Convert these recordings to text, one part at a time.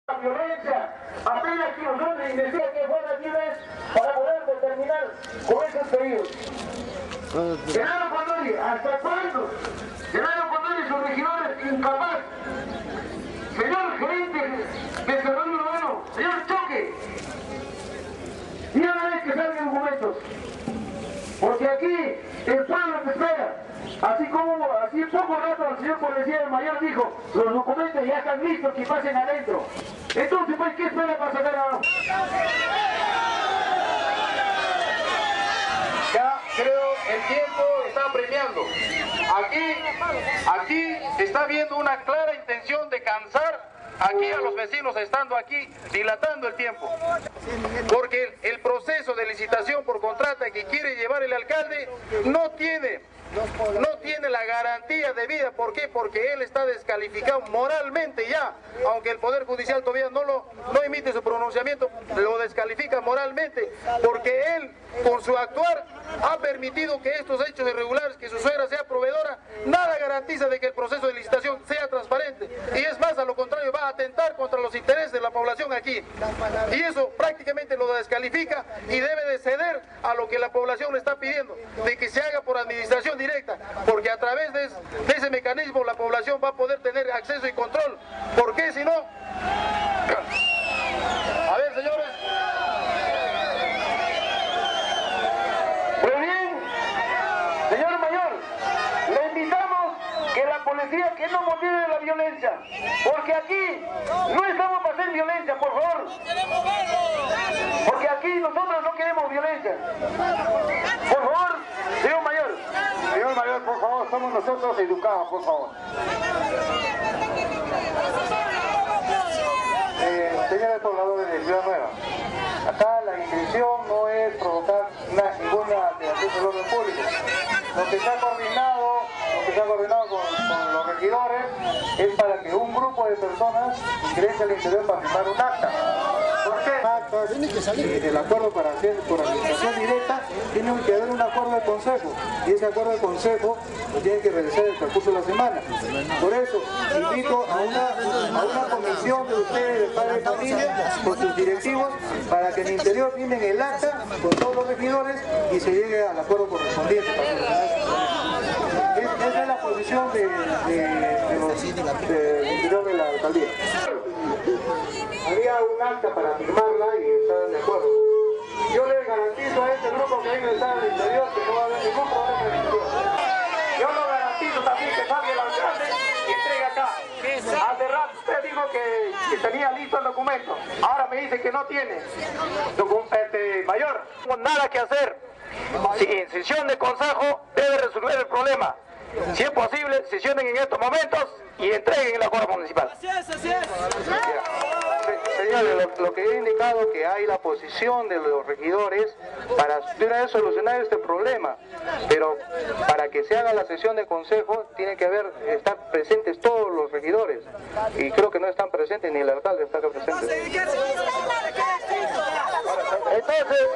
La violencia, apenas que nosotros decía que fueran libres para poder determinar con esos pedidos. Genaro Condori, ¿hasta cuándo? Genaro Condori, sus regidores, incapaz. Señor gerente de desarrollo urbano, señor Choque, y una vez que salgan documentos, porque aquí el pueblo te espera. Así como así poco rato el señor policía del mayor dijo, los documentos ya están listos, que pasen adentro. Entonces, pues, ¿qué espera para sacar abajo? Ya creo el tiempo está premiando. Aquí está habiendo una clara intención de cansar aquí a los vecinos, estando aquí dilatando el tiempo, porque el proceso de licitación por contrata que quiere llevar el alcalde no tiene la garantía debida. ¿Por qué? Porque él está descalificado moralmente ya, aunque el Poder Judicial todavía no emite su pronunciamiento, lo descalifica moralmente, porque él, con su actuar, ha permitido que estos hechos irregulares, que su suegra sea proveedora, nada garantiza de que el proceso de licitación sea transparente, y es más, a lo contrario, va a atentar contra los intereses de la población aquí, y eso prácticamente lo descalifica y debe de ceder a lo que la población le está pidiendo, de que se haga por administración directa, porque a través de ese mecanismo la población va a poder tener acceso y control. ¿Por qué si no? A ver, señores. Muy bien, señor mayor, le invitamos que la policía que no motive la violencia, porque aquí no estamos para hacer violencia, por favor. Porque aquí nosotros no queremos violencia. Por favor, señor mayor. Señor mayor, por favor, somos nosotros educados, por favor. Señores pobladores de Ciudad Nueva, acá la intención no es provocar ninguna alteración del orden público. Lo que se ha coordinado con los regidores es para que un grupo de personas ingrese al interior para firmar un acta. ¿Por qué? El acuerdo para hacer por administración directa tiene que haber un acuerdo de consejo, y ese acuerdo de consejo lo tiene que realizar el transcurso de la semana. Por eso invito a una comisión de ustedes, de padres de familia, con sus directivos, para que en el interior firmen el acta con todos los regidores y se llegue al acuerdo correspondiente para solucionar ese problema. Esa es la posición del interior de la alcaldía. Había un acta para firmarla y estaban de acuerdo. Yo les garantizo a este grupo que ellos están en el interior que no va a haber ningún problema en el interior. Yo lo garantizo también que salga el alcalde y entregue acá. Hace rato usted dijo que tenía listo el documento. Ahora me dice que no tiene. Mayor, no tengo nada que hacer. Si en sesión de consejo debe resolver el problema. Si es posible, sesionen en estos momentos y entreguen el acuerdo municipal. Así es, así es. Señores, lo que he indicado que hay la posición de los regidores para de una vez solucionar este problema, pero para que se haga la sesión de consejo tiene que estar presentes todos los regidores, y creo que no están presentes, ni el alcalde está acá presente. Entonces,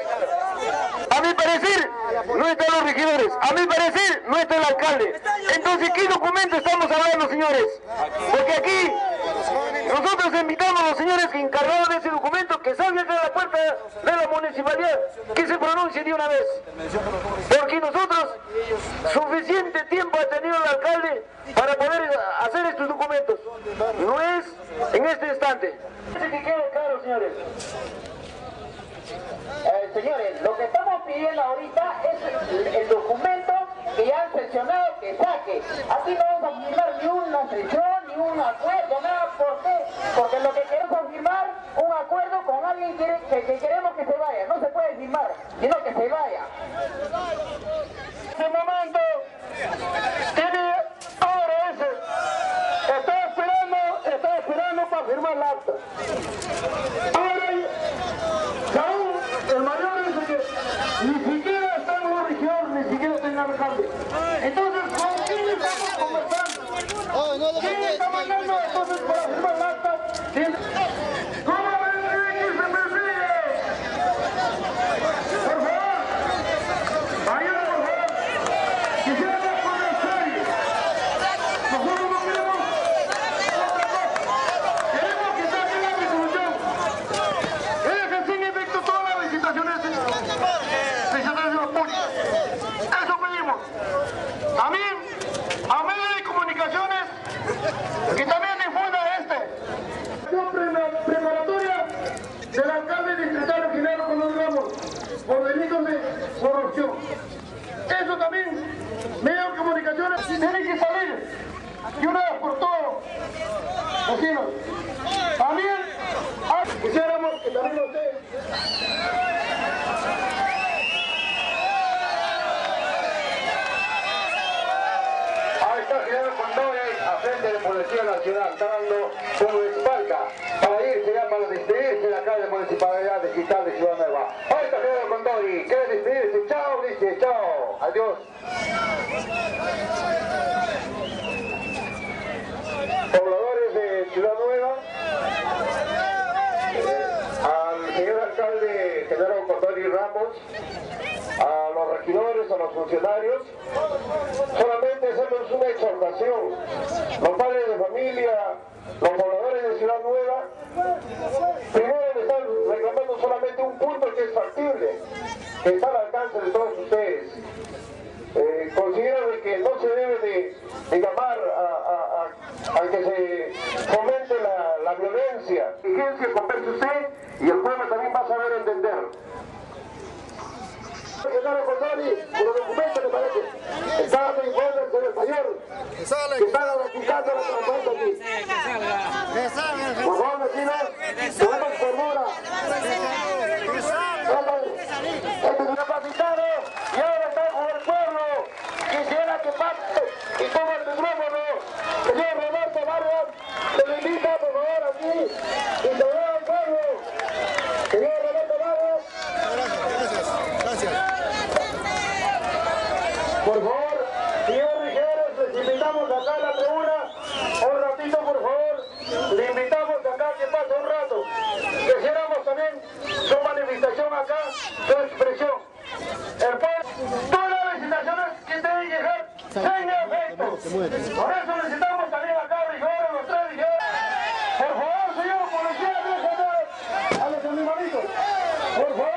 a mi parecer, no están los regidores, a mi parecer, no está el alcalde. Entonces, ¿qué documento estamos hablando, señores? Porque aquí nosotros invitamos a los señores que encargaron de ese documento que salgan a la puerta de la municipalidad, que se pronuncie de una vez. Porque nosotros suficiente tiempo ha tenido el alcalde para poder hacer estos documentos. No es en este instante. Que quede claro, señores. Señores, lo que estamos pidiendo ahorita es el documento que ya han sesionado que saque. Aquí no vamos a firmar ni una sesión, ni un acuerdo, nada. ¿Por qué? Porque lo que queremos es firmar un acuerdo con alguien que queremos que se vaya. No se puede firmar, sino que se vaya. En este momento tiene ahora ese. Está esperando para firmar el acta. Ahora, el mayor dice que ni siquiera están los regidores, ni siquiera están el alcalde. Entonces, ¿con quién estamos conversando? ¿Quién está mandando entonces para firmar el acta? ¿Cómo ven que se persigue? Por favor, mayor, por favor, quisiera hablar con el serio. Nosotros no queremos otra cosa. Queremos que saquen la resolución. evaluación preparatoria del alcalde distrital Genaro Condori Ramos por delitos de corrupción. Eso también, medios de comunicaciones tienen que salir y una vez por todo, vecinos. También quisiéramos que también ustedes Genaro Condori a frente de Policía Nacional, está dando su espalda para irse ya, para despedirse de la calle Municipalidad Digital de Ciudad Nueva. Ahí está Genaro Condori, quiere despedirse, chao, dice, chao, adiós. Pobladores de Ciudad Nueva, al señor alcalde Genaro Condori Ramos, a los regidores, a los funcionarios, solamente hacemos una exhortación. Los padres de familia, los pobladores de Ciudad Nueva, primero me están reclamando solamente un punto que es factible, que está al alcance de todos ustedes. Considero de que no se debe de llamar a que se fomente la violencia. Exigencia, converse usted y el pueblo también va a saber entender. Genaro Condori, por los documentos me parece, está dando informe al señor mayor, que está garantizando la transparencia aquí. Por favor, vecinos, tomemos cordura. Este es un capacitado y ahora está con el pueblo. Quisiera que pase y tome el micrófono. Señor Roberto Vargas, se lo invita por favor aquí y se lo da al pueblo. Señor Roberto Vargas. Gracias. Por favor, señor Rijeros, les invitamos acá a la tribuna, un ratito por favor, le invitamos acá que pase un rato. Quisiéramos también su manifestación acá, su expresión. El pueblo, todas las licitaciones que deben llegar sin efecto. Por eso necesitamos también acá Rijeros, los tres Rijeros. Por favor, señor policía, déjenme a los animalitos. Por favor.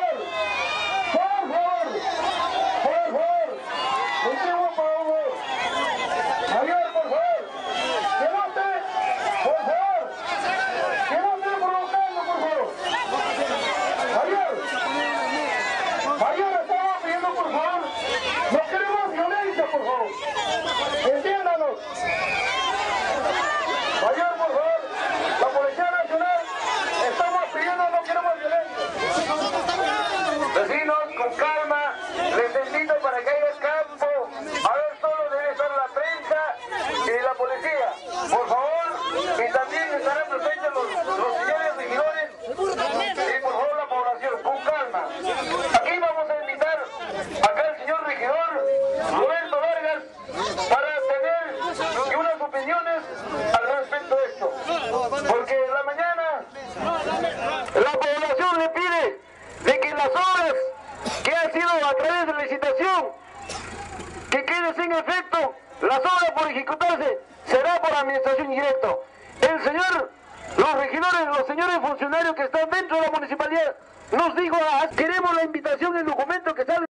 Que quede sin efecto, las obras por ejecutarse será por administración directa. El señor, los regidores, los señores funcionarios que están dentro de la municipalidad nos dijo, queremos la invitación, el documento que sale